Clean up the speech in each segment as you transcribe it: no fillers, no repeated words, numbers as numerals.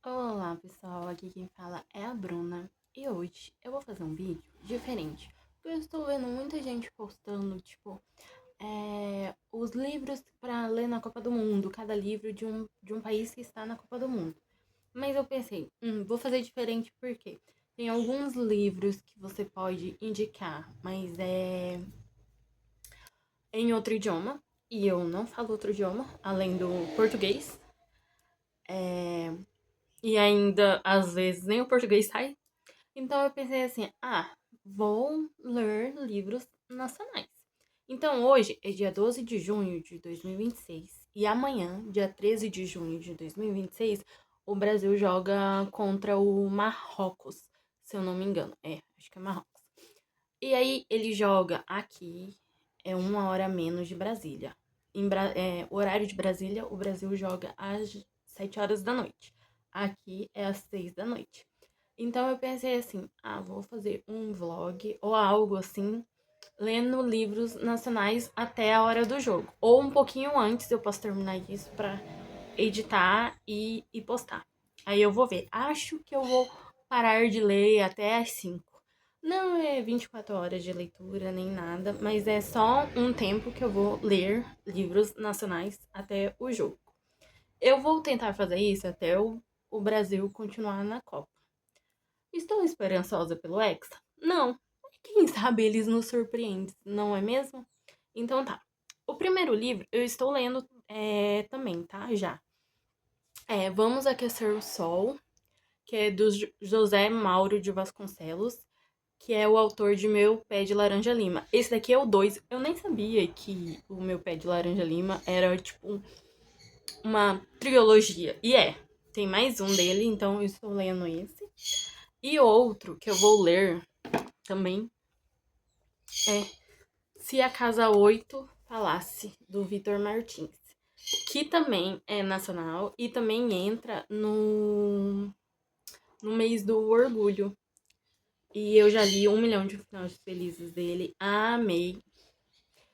Olá pessoal, aqui quem fala é a Bruna e hoje eu vou fazer um vídeo diferente, porque eu estou vendo muita gente postando, os livros para ler na Copa do Mundo, cada livro de um país que está na Copa do Mundo. Mas eu pensei, vou fazer diferente porque tem alguns livros que você pode indicar, mas é em outro idioma, e eu não falo outro idioma, além do português. E ainda, às vezes, nem o português sai. Então eu pensei assim, vou ler livros nacionais. Então hoje é dia 12 de junho de 2026 e amanhã, dia 13 de junho de 2026, o Brasil joga contra o Marrocos, se eu não me engano. Acho que é Marrocos. E aí ele joga aqui, é 1 hora menos de Brasília. O horário de Brasília, o Brasil joga às 7 horas da noite. Aqui é às 6 da noite. Então eu pensei assim, vou fazer um vlog ou algo assim, lendo livros nacionais até a hora do jogo. Ou um pouquinho antes eu posso terminar isso pra editar e postar. Aí eu vou ver. Acho que eu vou parar de ler até às 5. Não é 24 horas de leitura nem nada, mas é só um tempo que eu vou ler livros nacionais até o jogo. Eu vou tentar fazer isso até o Brasil continuar na Copa. Estou esperançosa pelo Hexa? Não. Quem sabe eles nos surpreendem, não é mesmo? Então tá. O primeiro livro eu estou lendo também, tá? Já. Vamos Aquecer o Sol, que é do José Mauro de Vasconcelos, que é o autor de Meu Pé de Laranja Lima. Esse daqui é o 2. Eu nem sabia que o Meu Pé de Laranja Lima era, tipo, uma trilogia. E tem mais um dele, então eu estou lendo esse. E outro que eu vou ler também é Se a Casa 8 Falasse, do Vitor Martins. Que também é nacional e também entra no mês do orgulho. E eu já li 1 milhão de finais felizes dele. Amei.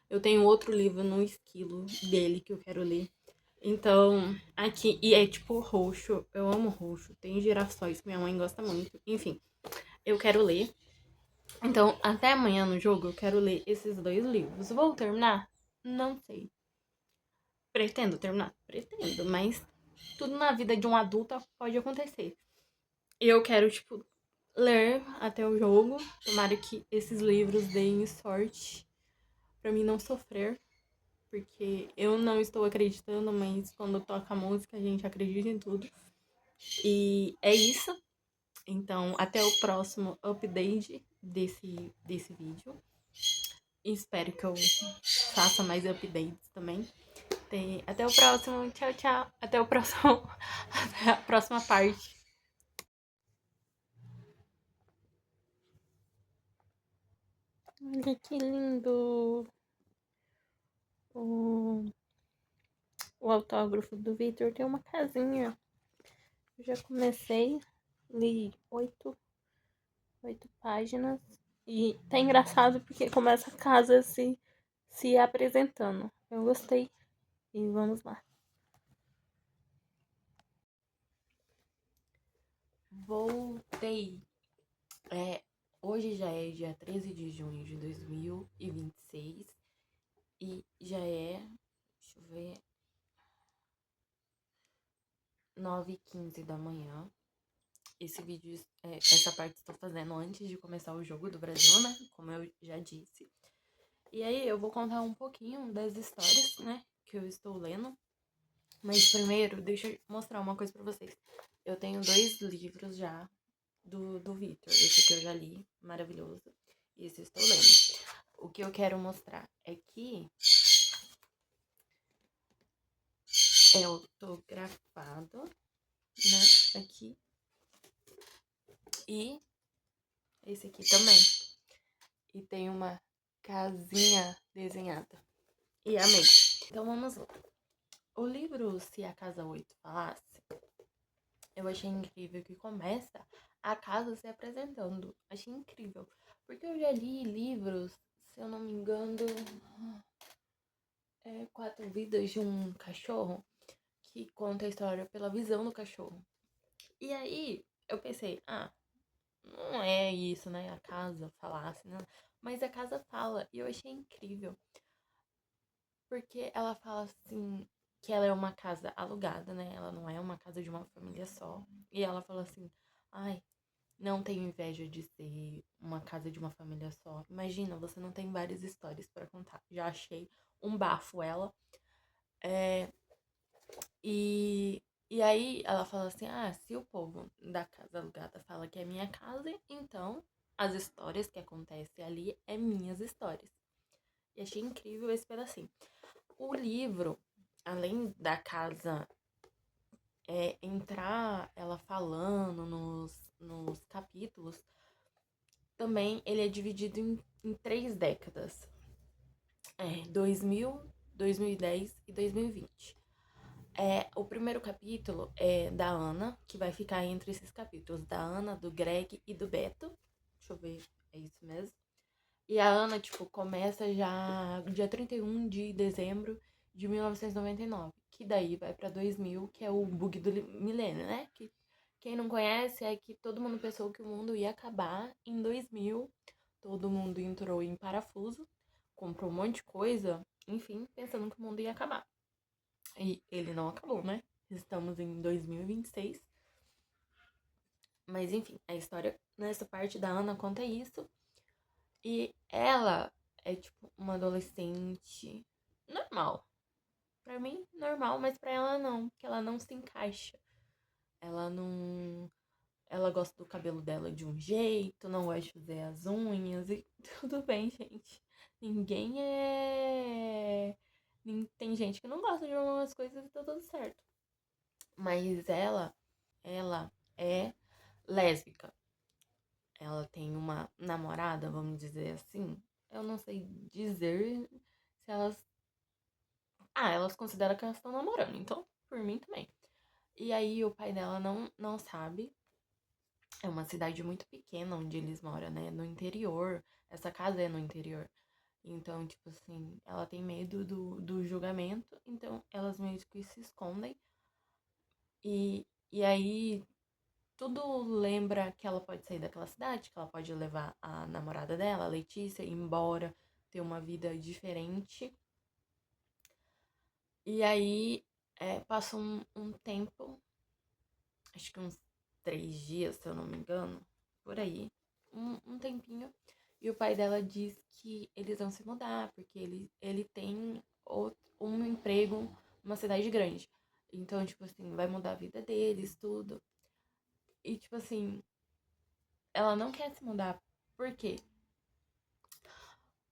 Eu tenho outro livro no esquilo dele que eu quero ler. Então, aqui. E é tipo roxo. Eu amo roxo. Tem girassóis que minha mãe gosta muito. Enfim, eu quero ler. Então, até amanhã no jogo, eu quero ler esses 2 livros. Vou terminar? Não sei. Pretendo terminar? Pretendo, mas tudo na vida de um adulto pode acontecer. Eu quero, tipo, ler até o jogo. Tomara que esses livros deem sorte pra mim não sofrer. Porque eu não estou acreditando, mas quando toca a música a gente acredita em tudo. E é isso. Então, até o próximo update desse vídeo. Espero que eu faça mais updates também. Até o próximo. Tchau, tchau. Até o próximo. Até a próxima parte. Olha que lindo. O, o autógrafo do Victor tem uma casinha. Eu já comecei, li 8 páginas. E tá engraçado porque começa a casa se apresentando. Eu gostei. E vamos lá. Voltei. Hoje já é dia 13 de junho de 2026. E já é. Deixa eu ver. 9h15 da manhã. Esse vídeo, essa parte estou fazendo antes de começar o jogo do Brasil, né? Como eu já disse. E aí eu vou contar um pouquinho das histórias, né? Que eu estou lendo. Mas primeiro, deixa eu mostrar uma coisa pra vocês. Eu tenho 2 livros já do Victor. Esse que eu já li, maravilhoso. E esse eu estou lendo. O que eu quero mostrar é que é autografado, né? Aqui. E esse aqui também. E tem uma casinha desenhada. E amei. Então vamos lá. O livro Se a Casa 8 Falasse, eu achei incrível que começa a casa se apresentando. Achei incrível. Porque eu já li livros, se eu não me engano, 4 Vidas de um Cachorro, que conta a história pela visão do cachorro. E aí, eu pensei, não é isso, né? A casa falasse, né? Mas a casa fala, e eu achei incrível. Porque ela fala assim, que ela é uma casa alugada, né? Ela não é uma casa de uma família só. E ela fala assim, ai, não tenho inveja de ser uma casa de uma família só. Imagina, você não tem várias histórias pra contar. Já achei um bafo ela. É, e aí ela fala assim, se o povo da casa alugada fala que é minha casa, então as histórias que acontecem ali é minhas histórias. E achei incrível esse pedacinho. O livro, além da casa entrar ela falando nos capítulos, também ele é dividido em 3 décadas. 2000, 2010 e 2020. O primeiro capítulo é da Ana, que vai ficar entre esses capítulos, da Ana, do Greg e do Beto. Deixa eu ver, é isso mesmo. E a Ana, tipo, começa já dia 31 de dezembro de 1999, que daí vai pra 2000, que é o bug do milênio, né? Que quem não conhece é que todo mundo pensou que o mundo ia acabar em 2000, todo mundo entrou em parafuso, comprou um monte de coisa, enfim, pensando que o mundo ia acabar. E ele não acabou, né? Estamos em 2026. Mas enfim, a história nessa parte da Ana conta isso. E ela é tipo uma adolescente normal. Pra mim, normal, mas pra ela não, porque ela não se encaixa. Ela não. Ela gosta do cabelo dela de um jeito, não gosta de fazer as unhas e tudo bem, gente. Ninguém é. Tem gente que não gosta de algumas coisas e tá tudo certo. Mas ela é lésbica. Ela tem uma namorada, vamos dizer assim. Eu não sei dizer se elas. Elas consideram que elas estão namorando, então por mim também. E aí o pai dela não sabe. É uma cidade muito pequena onde eles moram, né? No interior. Essa casa é no interior. Então, tipo assim, ela tem medo do julgamento, então elas meio que se escondem. E aí tudo lembra que ela pode sair daquela cidade, que ela pode levar a namorada dela, a Letícia, embora, ter uma vida diferente. E aí passa um tempo, acho que uns 3 dias, se eu não me engano, por aí, um tempinho. E o pai dela diz que eles vão se mudar, porque ele tem um emprego numa cidade grande. Então, tipo assim, vai mudar a vida deles, tudo. E, tipo assim, ela não quer se mudar. Por quê?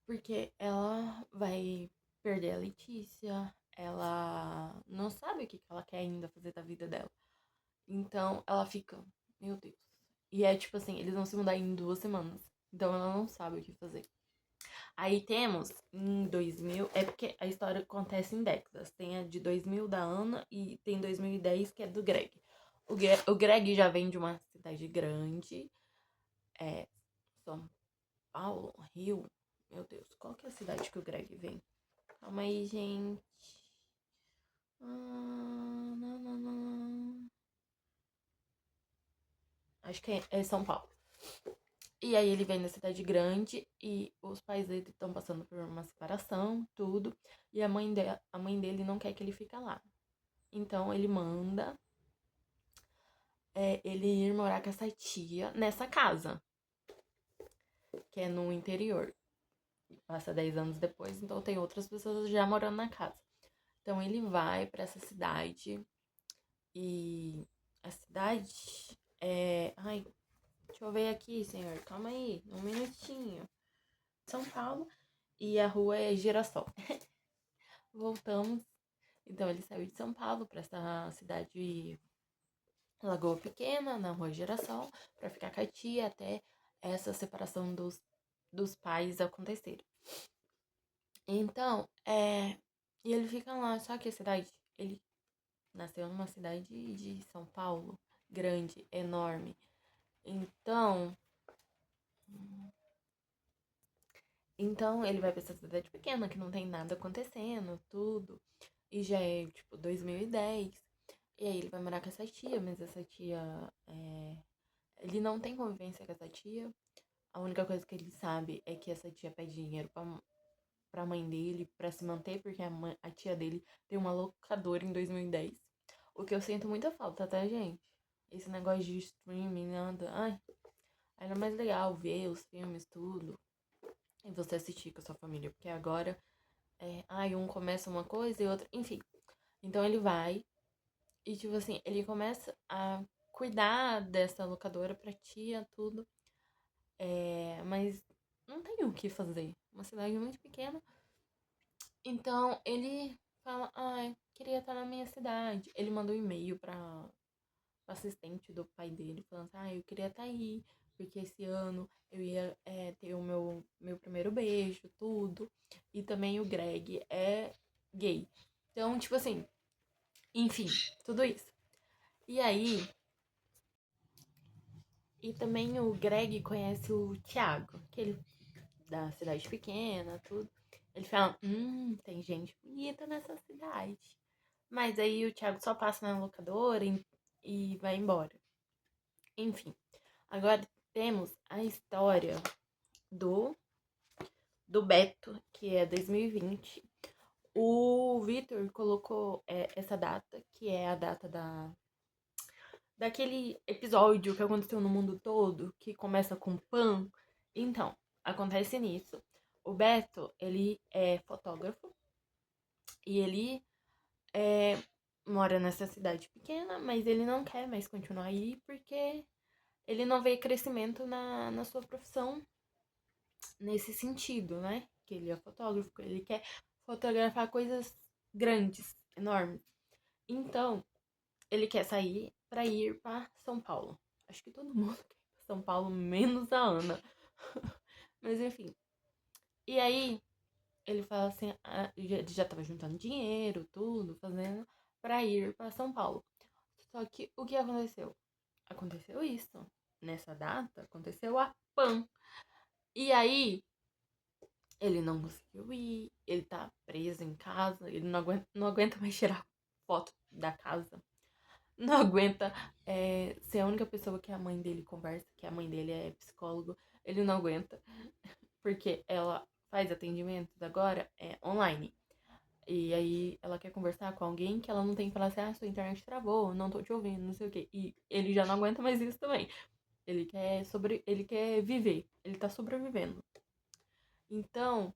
Porque ela vai perder a Letícia, ela não sabe o que ela quer ainda fazer da vida dela. Então ela fica, meu Deus. E é tipo assim, eles vão se mudar em 2 semanas. Então ela não sabe o que fazer. Aí temos em 2000, é porque a história acontece em décadas. Tem a de 2000 da Ana e tem 2010 que é do Greg. O Greg já vem de uma cidade grande, é São Paulo, Rio. Meu Deus, qual que é a cidade que o Greg vem? Calma aí, gente. Não, não, não. Acho que é São Paulo. E aí ele vem da cidade grande e os pais dele estão passando por uma separação, tudo. E a mãe dele não quer que ele fique lá. Então ele manda ele ir morar com essa tia nessa casa, que é no interior. Passa 10 anos depois, então tem outras pessoas já morando na casa. Então ele vai pra essa cidade e a cidade é. Ai, deixa eu ver aqui, senhor. Calma aí, um minutinho. São Paulo e a rua é Girassol. Voltamos. Então ele saiu de São Paulo para essa cidade Lagoa Pequena, na rua Girassol, para ficar com a tia até essa separação dos pais acontecer. Então, e ele fica lá, só que a cidade, ele nasceu numa cidade de São Paulo, grande, enorme. Então ele vai pra essa cidade pequena, que não tem nada acontecendo, tudo. E já é, tipo, 2010. E aí ele vai morar com essa tia, mas essa tia. Ele não tem convivência com essa tia. A única coisa que ele sabe é que essa tia pede dinheiro pra mãe dele pra se manter, porque a tia dele tem uma locadora em 2010. O que eu sinto muita falta, tá, gente? Esse negócio de streaming, nada. Ai, era mais legal ver os filmes, tudo. E você assistir com a sua família. Porque agora, um começa uma coisa e outra. Enfim. Então ele vai e, tipo assim, ele começa a cuidar dessa locadora pra tia, tudo. Mas não tem o que fazer. Uma cidade muito pequena. Então ele fala, ai, queria estar na minha cidade. Ele mandou um e-mail pra assistente do pai dele, falando assim, eu queria estar aí, porque esse ano eu ia ter o meu primeiro beijo, tudo. E também o Greg é gay. Então, tipo assim, enfim, tudo isso. E aí, e também o Greg conhece o Thiago, que ele da cidade pequena, tudo. Ele fala, tem gente bonita nessa cidade. Mas aí o Thiago só passa na locadora e vai embora. Enfim, agora temos a história do, do Beto, que é 2020. O Vitor colocou essa data, que é a data daquele episódio que aconteceu no mundo todo, que começa com Pan. Então, acontece nisso. O Beto, ele é fotógrafo e ele mora nessa cidade pequena, mas ele não quer mais continuar aí porque ele não vê crescimento na sua profissão nesse sentido, né? Que ele é fotógrafo, ele quer fotografar coisas grandes, enormes. Então, ele quer sair para ir para São Paulo. Acho que todo mundo quer ir pra São Paulo, menos a Ana. Mas enfim. E aí, ele fala assim, ele já tava juntando dinheiro, tudo, fazendo, para ir para São Paulo. Só que o que aconteceu? Aconteceu isso. Nessa data, aconteceu a PAN. E aí, ele não conseguiu ir, ele tá preso em casa, ele não aguenta mais tirar foto da casa. Não aguenta ser a única pessoa que a mãe dele conversa, que a mãe dele é psicólogo. Ele não aguenta, porque ela faz atendimentos agora online. E aí ela quer conversar com alguém que ela não tem que falar assim, sua internet travou, não tô te ouvindo, não sei o quê. E ele já não aguenta mais isso também. Ele quer viver, ele tá sobrevivendo. Então,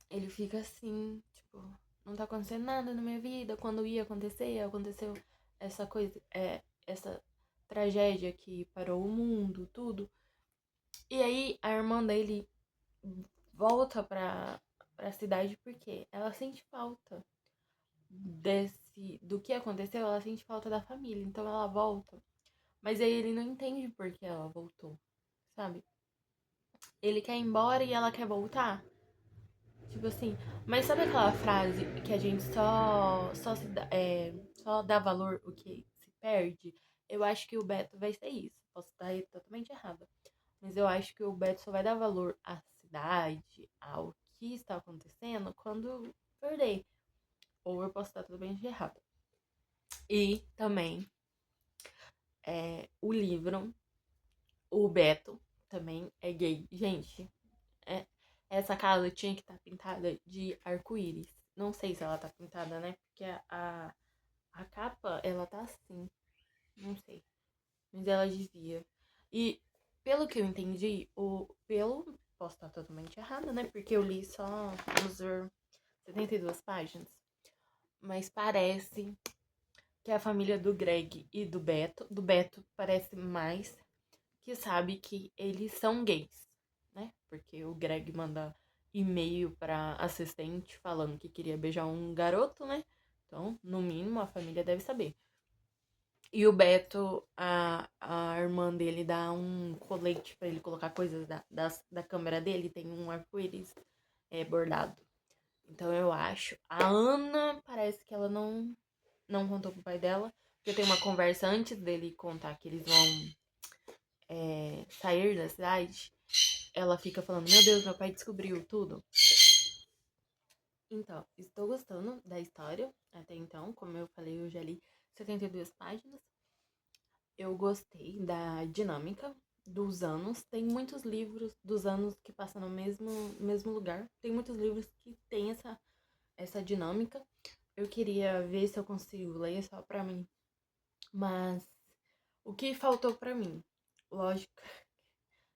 ele fica assim, tipo, não tá acontecendo nada na minha vida. Quando ia acontecer, aconteceu essa coisa, essa tragédia que parou o mundo, tudo. E aí a irmã dele volta pra cidade porque ela sente falta do que aconteceu, ela sente falta da família. Então ela volta. Mas aí ele não entende por que ela voltou, sabe? Ele quer ir embora e ela quer voltar. Tipo assim, mas sabe aquela frase que a gente só dá valor o que se perde? Eu acho que o Beto vai ser isso. Posso estar totalmente errada. Mas eu acho que o Beto só vai dar valor à cidade, ao que está acontecendo, quando perder. Ou eu posso estar totalmente errada. E também, o livro, o Beto também é gay. Gente, é, essa casa tinha que estar pintada de arco-íris. Não sei se ela tá pintada, né? Porque a capa, ela tá assim. Não sei. Mas ela devia. E pelo que eu entendi, posso estar totalmente errada, né? Porque eu li só uns 72 páginas. Mas parece que a família do Greg e do Beto, parece mais que sabe que eles são gays, né? Porque o Greg manda e-mail pra assistente falando que queria beijar um garoto, né? Então, no mínimo, a família deve saber. E o Beto, a irmã dele dá um colete pra ele colocar coisas da câmera dele, tem um arco-íris bordado. Então eu acho. A Ana parece que ela não contou pro pai dela, porque tem uma conversa antes dele contar que eles vão sair da cidade. Ela fica falando, meu Deus, meu pai descobriu tudo. Então, estou gostando da história até então. Como eu falei, eu já li 72 páginas. Eu gostei da dinâmica dos anos. Tem muitos livros dos anos que passam no mesmo lugar. Tem muitos livros que têm essa dinâmica. Eu queria ver se eu consigo ler só pra mim. Mas o que faltou pra mim? Lógico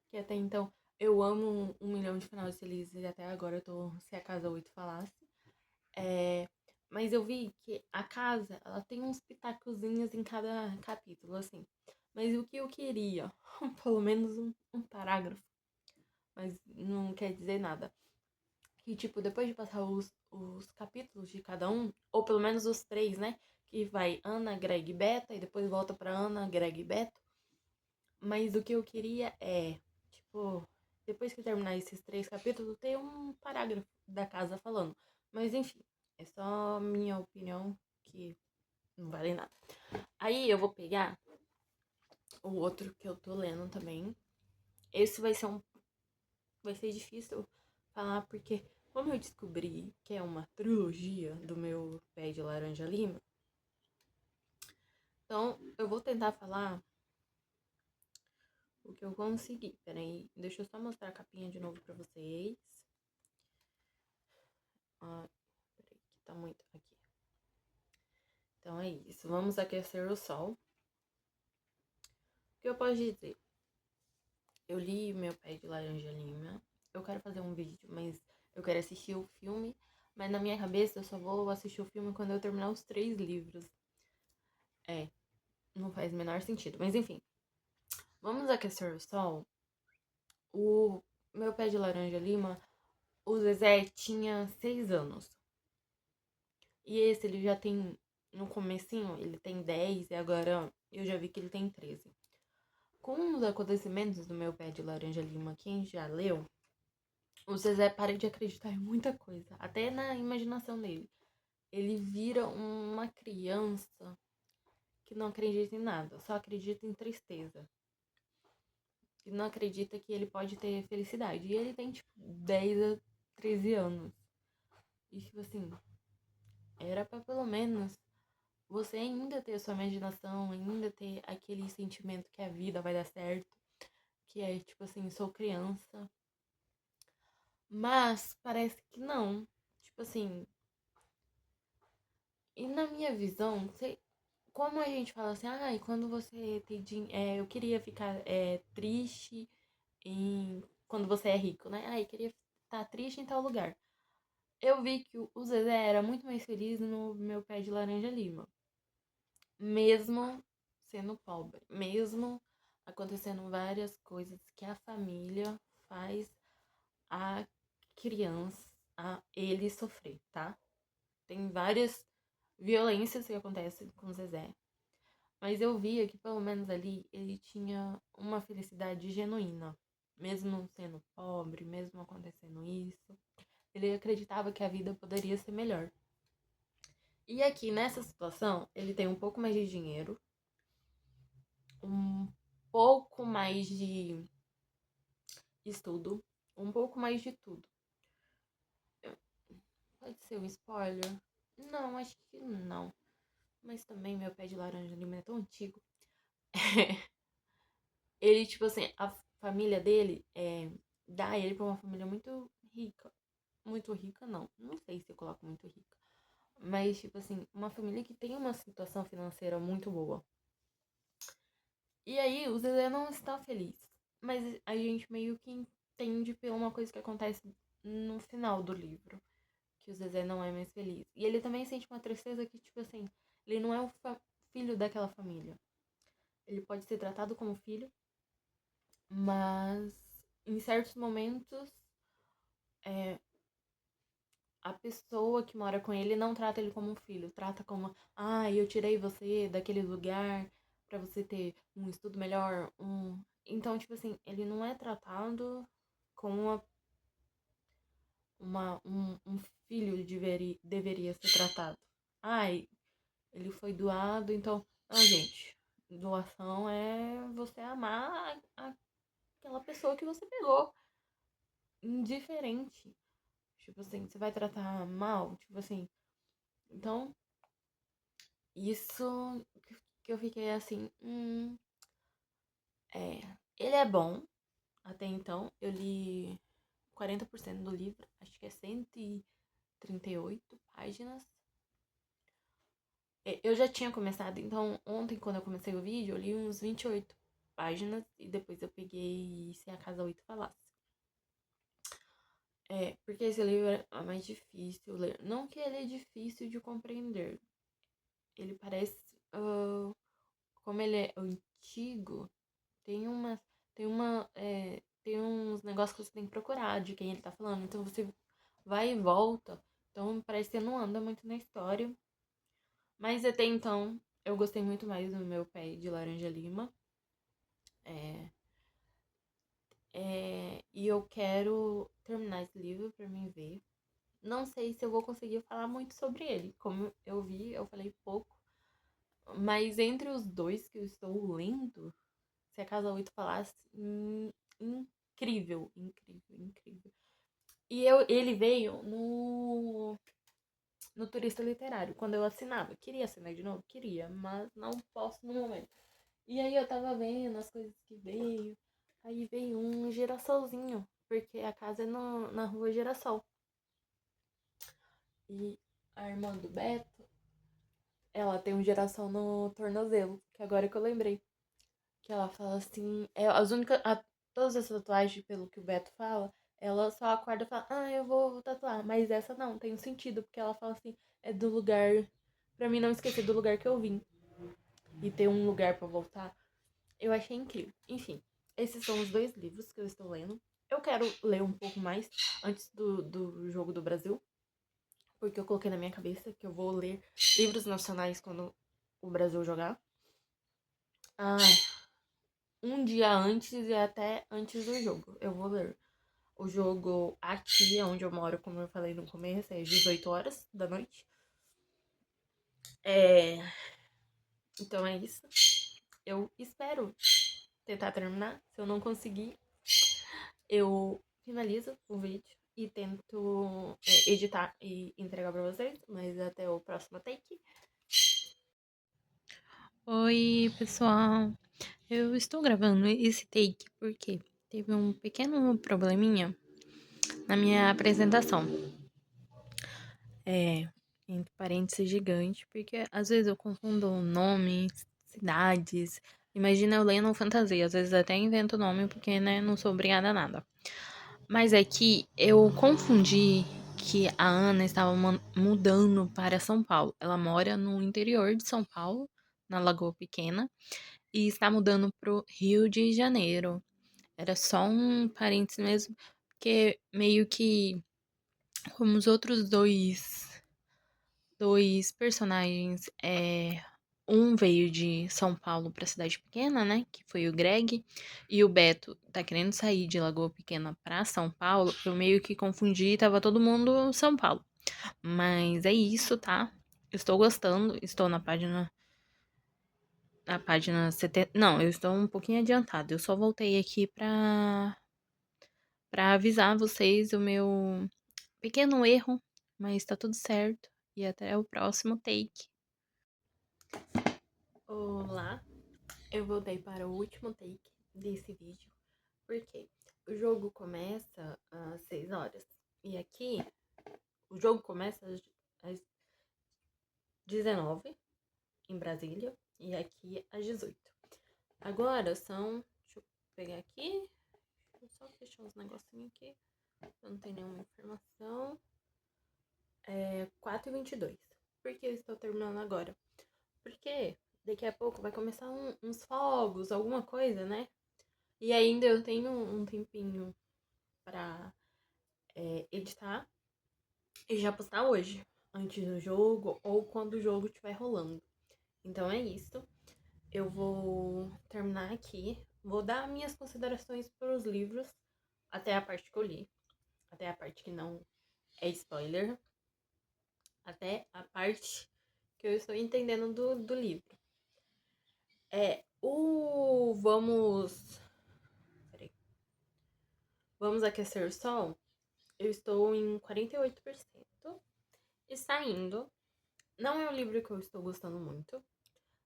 que até então eu amo 1 milhão de finais felizes e até agora eu tô se a casa 8 falasse. Mas eu vi que a casa, ela tem uns pitacozinhos em cada capítulo, assim. Mas o que eu queria, pelo menos um parágrafo, mas não quer dizer nada. Que, tipo, depois de passar os capítulos de cada um, ou pelo menos os 3, né? Que vai Ana, Greg e Beta, e depois volta pra Ana, Greg e Beto. Mas o que eu queria é, tipo, depois que terminar esses 3 capítulos, ter um parágrafo da casa falando. Mas enfim, é só minha opinião que não vale nada. Aí eu vou pegar o outro que eu tô lendo também. Esse vai ser difícil falar porque como eu descobri que é uma trilogia do meu pé de laranja lima, então eu vou tentar falar o que eu consegui. Peraí, deixa eu só mostrar a capinha de novo pra vocês. Ah, peraí, que tá muito aqui. Então é isso, vamos aquecer o sol. O que eu posso dizer? Eu li meu pé de laranja lima. Eu quero fazer um vídeo, mas eu quero assistir o filme. Mas na minha cabeça eu só vou assistir o filme quando eu terminar os 3 livros. Não faz o menor sentido. Mas enfim, vamos aquecer o sol. O meu pé de laranja lima, o Zezé tinha 6 anos. E esse ele já tem, no comecinho, ele tem 10 e agora eu já vi que ele tem 13. Com os acontecimentos do meu pé de laranja lima, quem já leu, o Zezé para de acreditar em muita coisa, até na imaginação dele. Ele vira uma criança que não acredita em nada, só acredita em tristeza. E não acredita que ele pode ter felicidade. E ele tem, tipo, 10 a 13 anos. E, tipo assim, era pra pelo menos você ainda ter a sua imaginação, ainda ter aquele sentimento que a vida vai dar certo. Que é, tipo assim, sou criança. Mas parece que não. Tipo assim, e na minha visão, como a gente fala assim, e quando você tem dinheiro. Eu queria ficar triste quando você é rico, né? Eu queria estar triste em tal lugar. Eu vi que o Zezé era muito mais feliz no meu pé de laranja lima. Mesmo sendo pobre. Mesmo acontecendo várias coisas que a família faz a criança, ele sofrer, tá? Tem várias violências que acontecem com o Zezé. Mas eu via que pelo menos ali ele tinha uma felicidade genuína. Mesmo sendo pobre, mesmo acontecendo isso. Ele acreditava que a vida poderia ser melhor. E aqui nessa situação, ele tem um pouco mais de dinheiro, um pouco mais de estudo, um pouco mais de tudo. Pode ser um spoiler? Não, acho que não. Mas também meu pé de laranja lima é tão antigo. Ele, tipo assim, a família dele dá ele pra uma família muito rica. Muito rica, não. Não sei se eu coloco muito rica. Mas, tipo assim, uma família que tem uma situação financeira muito boa. E aí, o Zezé não está feliz. Mas a gente meio que entende por uma coisa que acontece no final do livro. Que o Zezé não é mais feliz. E ele também sente uma tristeza que, tipo assim, ele não é o filho daquela família. Ele pode ser tratado como filho, mas em certos momentos a pessoa que mora com ele não trata ele como um filho, trata como, eu tirei você daquele lugar pra você ter um estudo melhor, Então, tipo assim, ele não é tratado como um filho deveria ser tratado. Ele foi doado, então... Não, gente, doação é você amar aquela pessoa que você pegou. Indiferente. Tipo assim, você vai tratar mal, tipo assim. Então, Isso que eu fiquei assim, ele é bom. Até então, eu li 40% do livro, acho que é 138 páginas. Eu já tinha começado, então ontem, quando eu comecei o vídeo, eu li uns 28 páginas e depois eu peguei Se a Casa 8 Falasse. Porque esse livro é mais difícil ler. Não que ele é difícil de compreender. Ele parece. Como ele é antigo, tem uma. Tem uns negócios que você tem que procurar de quem ele tá falando. Então você vai e volta. Então parece que você não anda muito na história. Mas até então, eu gostei muito mais do Meu Pé de Laranja Lima. É, e eu quero terminar esse livro pra mim ver. Não sei se eu vou conseguir falar muito sobre ele. Como eu vi, eu falei pouco. Mas entre os dois que eu estou lendo, Se a Casa 8 Falasse, incrível, incrível, incrível. E ele veio no Turista Literário, quando eu assinava. Queria assinar de novo? Queria, mas não posso no momento. E aí eu tava vendo as coisas que veio. Aí veio um girassolzinho, porque a casa é na rua Girassol. E a irmã do Beto, ela tem um girassol no tornozelo, que agora que eu lembrei. Que ela fala assim, as únicas, todas as tatuagens, pelo que o Beto fala, ela só acorda e fala, eu vou tatuar. Mas essa não, tem um sentido, porque ela fala assim, é do lugar, pra mim não esquecer do lugar que eu vim. E ter um lugar pra voltar. Eu achei incrível. Enfim, esses são os dois livros que eu estou lendo. Eu quero ler um pouco mais antes do Jogo do Brasil, porque eu coloquei na minha cabeça que eu vou ler livros nacionais quando o Brasil jogar. Um dia antes e até antes do jogo. Eu vou ler. O jogo aqui, onde eu moro, como eu falei no começo, é às 18 horas da noite. Então é isso. Eu espero tentar terminar. Se eu não conseguir, eu finalizo o vídeo e tento editar e entregar pra vocês. Mas até o próximo take. Oi, pessoal. Eu estou gravando esse take porque teve um pequeno probleminha na minha apresentação. Entre parênteses gigante, porque às vezes eu confundo nomes, cidades. Imagina eu lendo fantasia, às vezes até invento nome porque, né, não sou obrigada a nada. Mas é que eu confundi que a Ana estava mudando para São Paulo. Ela mora no interior de São Paulo, na Lagoa Pequena, e está mudando pro Rio de Janeiro. Era só um parênteses mesmo, porque meio que como os outros dois personagens, um veio de São Paulo pra cidade pequena, né, que foi o Greg, e o Beto tá querendo sair de Lagoa Pequena pra São Paulo, eu meio que confundi e tava todo mundo São Paulo. Mas é isso, tá? Estou gostando, estou na página 70, não, eu estou um pouquinho adiantada, eu só voltei aqui pra avisar vocês o meu pequeno erro, mas tá tudo certo, e até o próximo take. Olá, eu voltei para o último take desse vídeo, porque o jogo começa às 6 horas. E aqui, o jogo começa às 19 em Brasília, e aqui às 18. Agora são. Deixa eu pegar aqui. Deixa eu só fechar uns negocinhos aqui. Eu não tenho nenhuma informação. 4h22. Por que eu estou terminando agora? Porque daqui a pouco vai começar uns fogos, alguma coisa, né? E ainda eu tenho um tempinho pra editar e já postar hoje, antes do jogo ou quando o jogo estiver rolando. Então é isso. Eu vou terminar aqui. Vou dar minhas considerações para os livros, até a parte que eu li, até a parte que não é spoiler, até a parte que eu estou entendendo do livro. Peraí. Vamos aquecer o sol. Eu estou em 48% e saindo Não é um livro que eu estou gostando muito.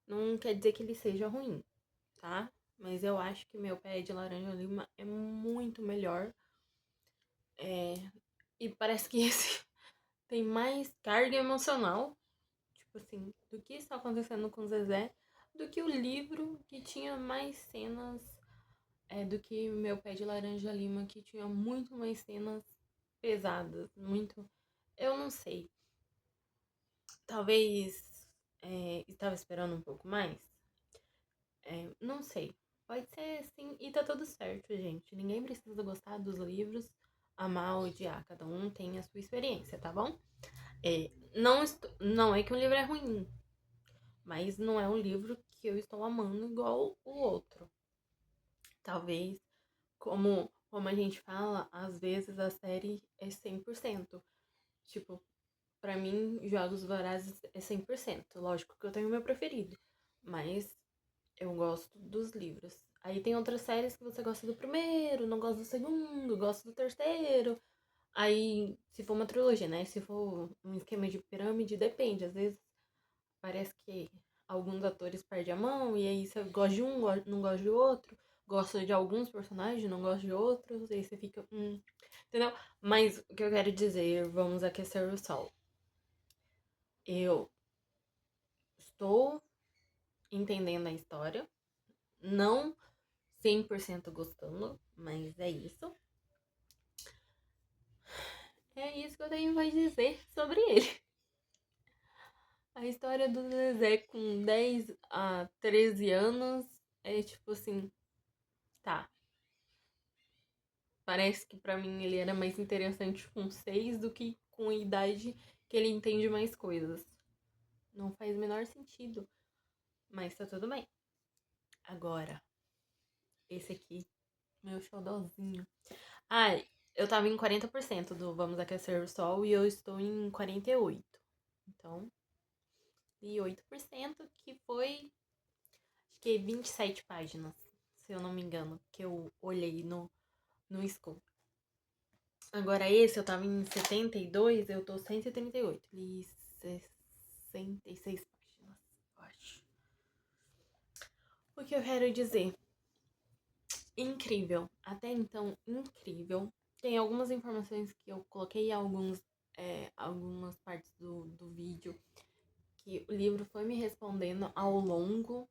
Não quer dizer que ele seja ruim, tá? Mas eu acho que Meu Pé de Laranja Lima é muito melhor. E parece que esse tem mais carga emocional, tipo assim, do que está acontecendo com o Zezé, do que o livro que tinha mais cenas, do que Meu Pé de Laranja Lima, que tinha muito mais cenas pesadas, muito. Eu não sei. Talvez estava esperando um pouco mais. Não sei. Pode ser sim, e tá tudo certo, gente. Ninguém precisa gostar dos livros, amar ou odiar. Cada um tem a sua experiência, tá bom? Não é que o livro é ruim, mas não é um livro que eu estou amando igual o outro. Talvez, como a gente fala, às vezes a série é 100%. Tipo, pra mim, Jogos Vorazes é 100%. Lógico que eu tenho o meu preferido, mas eu gosto dos livros. Aí tem outras séries que você gosta do primeiro, não gosta do segundo, gosta do terceiro. Aí, se for uma trilogia, né? Se for um esquema de pirâmide, depende. Às vezes parece que alguns atores perdem a mão, e aí você gosta de um, não gosta de outro. Gosta de alguns personagens, não gosta de outros, e aí você fica. Entendeu? Mas o que eu quero dizer, vamos aquecer o sol. Eu estou entendendo a história, não 100% gostando, mas é isso. É isso que eu tenho pra dizer sobre ele. A história do Zezé com 10 a 13 anos é tipo assim, tá. Parece que pra mim ele era mais interessante com 6 do que com a idade que ele entende mais coisas. Não faz o menor sentido, mas tá tudo bem. Agora, esse aqui, meu xodózinho. Ai, eu tava em 40% do Vamos Aquecer o Sol e eu estou em 48%. Então, e 8% que foi, acho que 27 páginas, se eu não me engano, que eu olhei no School. Agora esse eu tava em 72, eu tô 138. Li 66 páginas, eu acho. O que eu quero dizer? Incrível. Até então, incrível. Tem algumas informações que eu coloquei algumas partes do vídeo que o livro foi me respondendo ao longo.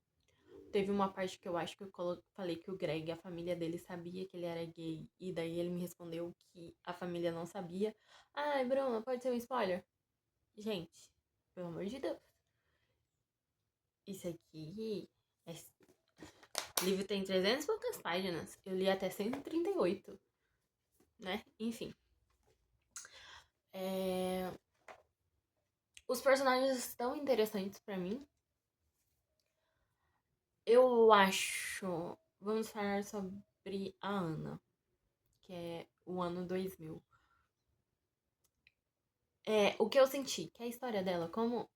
Teve uma parte que eu acho que eu falei que o Greg, a família dele, sabia que ele era gay. E daí ele me respondeu que a família não sabia. Ai, Bruna, pode ser um spoiler? Gente, pelo amor de Deus. Isso aqui. O livro tem 300 e poucas páginas. Eu li até 138, né? Enfim. Os personagens estão interessantes pra mim. Eu acho. Vamos falar sobre a Ana, que é o ano 2000. O que eu senti, que a história dela, como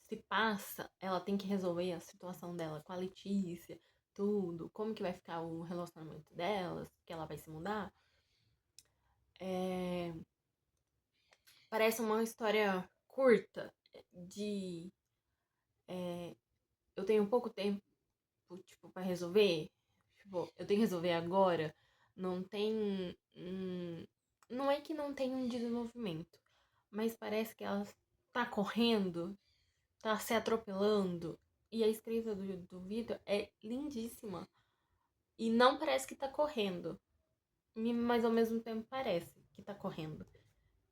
se passa, ela tem que resolver a situação dela com a Letícia, tudo, como que vai ficar o relacionamento delas, que ela vai se mudar. Parece uma história curta de. Eu tenho pouco tempo, tipo, pra resolver. Tipo, eu tenho que resolver agora. Não tem. Não é que não tem um desenvolvimento, mas parece que ela tá correndo, tá se atropelando. E a escrita do Vitor é lindíssima. E não parece que tá correndo. Mas ao mesmo tempo parece que tá correndo.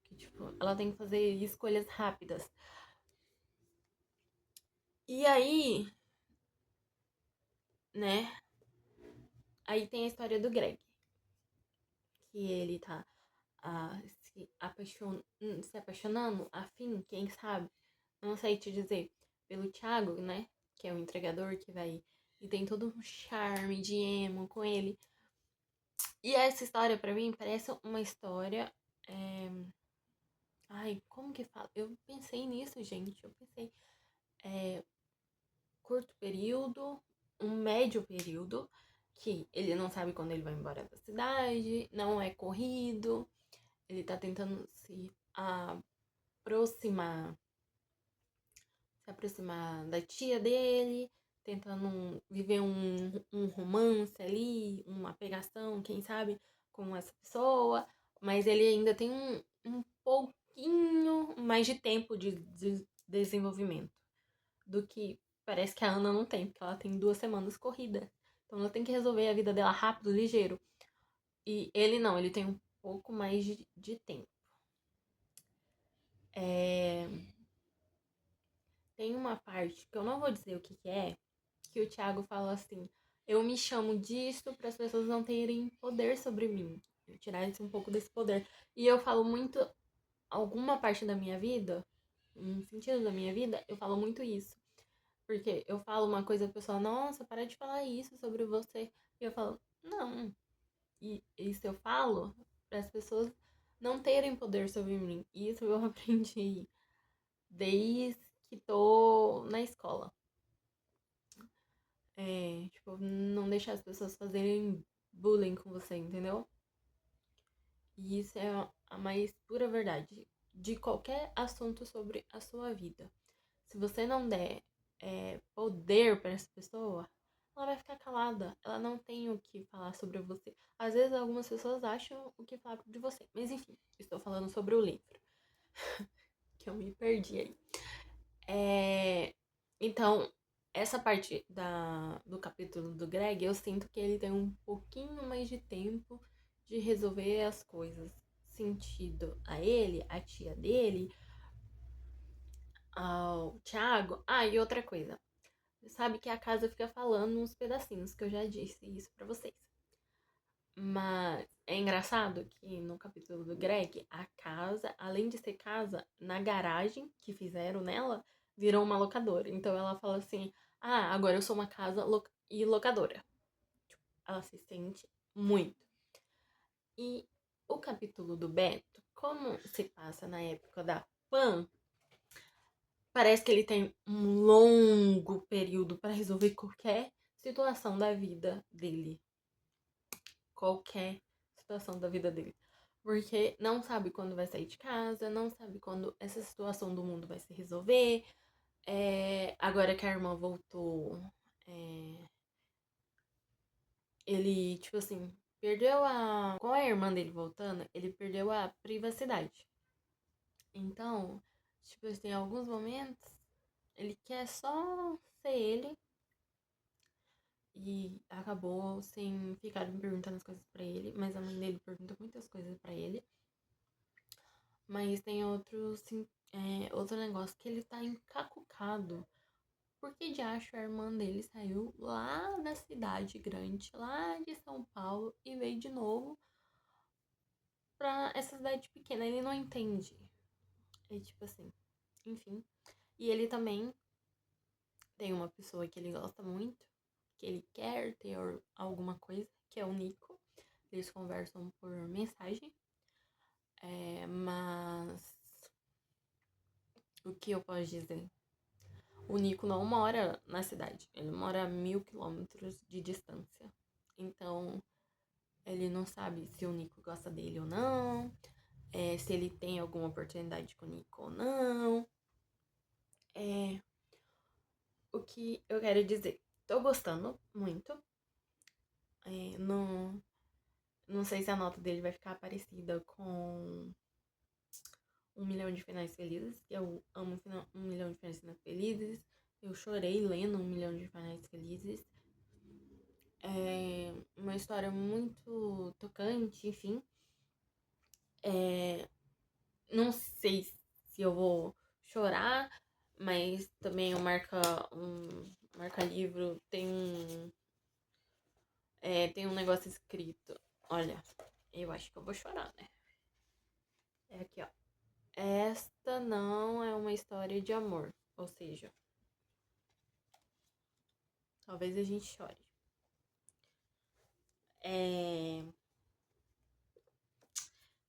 Que, tipo, ela tem que fazer escolhas rápidas. E aí, né? Aí tem a história do Greg. Que ele tá se apaixonando, afim, quem sabe? Não sei te dizer. Pelo Thiago, né? Que é o entregador que vai. E tem todo um charme de emo com ele. E essa história, pra mim, parece uma história. Ai, como que fala? Eu pensei nisso, gente. Eu pensei. Curto período, um médio período, que ele não sabe quando ele vai embora da cidade, não é corrido, ele tá tentando se aproximar se aproximar da tia dele, tentando viver um romance ali, uma pegação, quem sabe, com essa pessoa. Mas ele ainda tem um pouquinho mais de tempo de desenvolvimento do que parece que a Ana não tem, porque ela tem 2 semanas corrida. Então ela tem que resolver a vida dela rápido, ligeiro. E ele não, ele tem um pouco mais de tempo. Tem uma parte que eu não vou dizer o que é, que o Thiago fala assim: eu me chamo disso para as pessoas não terem poder sobre mim. Eu tirar um pouco desse poder. E eu falo muito, alguma parte da minha vida, um sentido da minha vida, eu falo muito isso. Porque eu falo uma coisa, a pessoa, nossa, para de falar isso sobre você. E eu falo, não. E isso eu falo para as pessoas não terem poder sobre mim. E isso eu aprendi desde que tô na escola. Tipo, não deixar as pessoas fazerem bullying com você, entendeu? E isso é a mais pura verdade de qualquer assunto sobre a sua vida. Se você não der poder para essa pessoa, ela vai ficar calada. Ela não tem o que falar sobre você. Às vezes algumas pessoas acham o que falar de você. Mas enfim, estou falando sobre o livro. Que eu me perdi aí. Então, essa parte do capítulo do Greg, eu sinto que ele tem um pouquinho mais de tempo de resolver as coisas. Sentido a ele, a tia dele, ao Thiago. Ah, e outra coisa. Sabe que a casa fica falando uns pedacinhos, que eu já disse isso pra vocês. Mas é engraçado que no capítulo do Greg, a casa, além de ser casa, na garagem que fizeram nela, virou uma locadora. Então ela fala assim: ah, agora eu sou uma casa e locadora. Ela se sente muito. E o capítulo do Beto, como se passa na época da Pan, parece que ele tem um longo período para resolver qualquer situação da vida dele. Qualquer situação da vida dele. Porque não sabe quando vai sair de casa, não sabe quando essa situação do mundo vai se resolver. Agora que a irmã voltou, ele, tipo assim, perdeu a. Com a irmã dele voltando, ele perdeu a privacidade. Então, tipo assim, em alguns momentos, ele quer só ser ele. E acabou sem ficar me perguntando as coisas pra ele. Mas a mãe dele pergunta muitas coisas pra ele. Mas tem outro negócio que ele tá encacucado. Por que de acho a irmã dele saiu lá da cidade grande, lá de São Paulo, e veio de novo pra essa cidade pequena? Ele não entende. É tipo assim, enfim. E ele também tem uma pessoa que ele gosta muito, que ele quer ter alguma coisa, que é o Nico. Eles conversam por mensagem. Mas o que eu posso dizer? O Nico não mora na cidade, ele mora a 1.000 quilômetros de distância. Então, ele não sabe se o Nico gosta dele ou não, se ele tem alguma oportunidade com o Nico ou não. O que eu quero dizer? Tô gostando muito. Não sei se a nota dele vai ficar parecida com 1 milhão de finais felizes, que eu amo 1 milhão de finais felizes. Eu chorei lendo 1 milhão de finais felizes. É uma história muito tocante, enfim. Não sei se eu vou chorar, mas também marca livro tem um negócio escrito. Olha, eu acho que eu vou chorar, né? É aqui, ó. Esta não é uma história de amor. Ou seja, talvez a gente chore.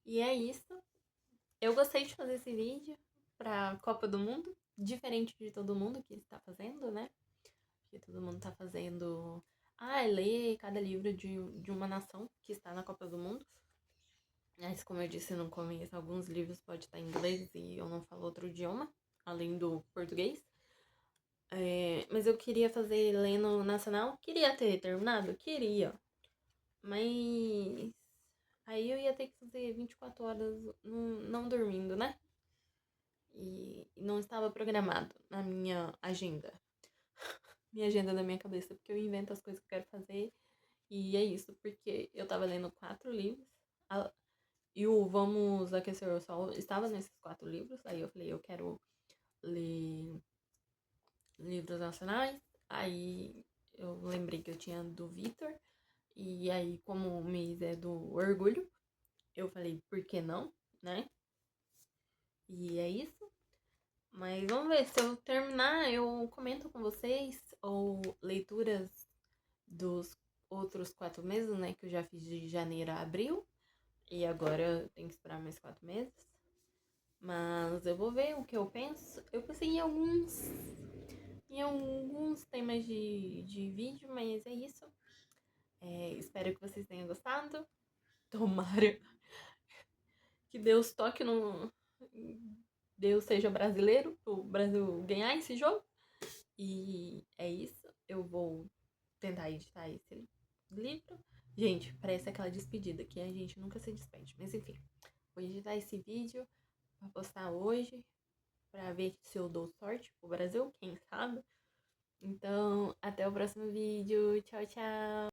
E é isso. Eu gostei de fazer esse vídeo pra Copa do Mundo. Diferente de todo mundo que está fazendo, né? Que todo mundo tá fazendo. Ler cada livro de uma nação que está na Copa do Mundo. Mas, como eu disse no começo, alguns livros podem estar em inglês e eu não falo outro idioma, além do português. Mas eu queria fazer lendo nacional. Queria ter terminado? Queria. Mas aí eu ia ter que fazer 24 horas não dormindo, né? E não estava programado na minha agenda. Minha agenda da minha cabeça, porque eu invento as coisas que eu quero fazer. E é isso, porque eu tava lendo 4 livros. E o Vamos Aquecer o Sol estava nesses 4 livros. Aí eu falei, eu quero ler livros nacionais. Aí eu lembrei que eu tinha do Vitor. E aí, como o mês é do orgulho, eu falei, por que não, né? E é isso. Mas vamos ver, se eu terminar, eu comento com vocês. Ou leituras dos outros 4 meses, né? Que eu já fiz de janeiro a abril. E agora eu tenho que esperar mais 4 meses. Mas eu vou ver o que eu penso. Eu pensei em alguns temas de vídeo, mas é isso. Espero que vocês tenham gostado. Tomara que Deus toque no. Deus seja brasileiro, o Brasil ganhar esse jogo. E é isso. Eu vou tentar editar esse livro. Gente, parece aquela despedida que a gente nunca se despede. Mas enfim, vou editar esse vídeo pra postar hoje. Pra ver se eu dou sorte pro Brasil, quem sabe. Então, até o próximo vídeo. Tchau, tchau.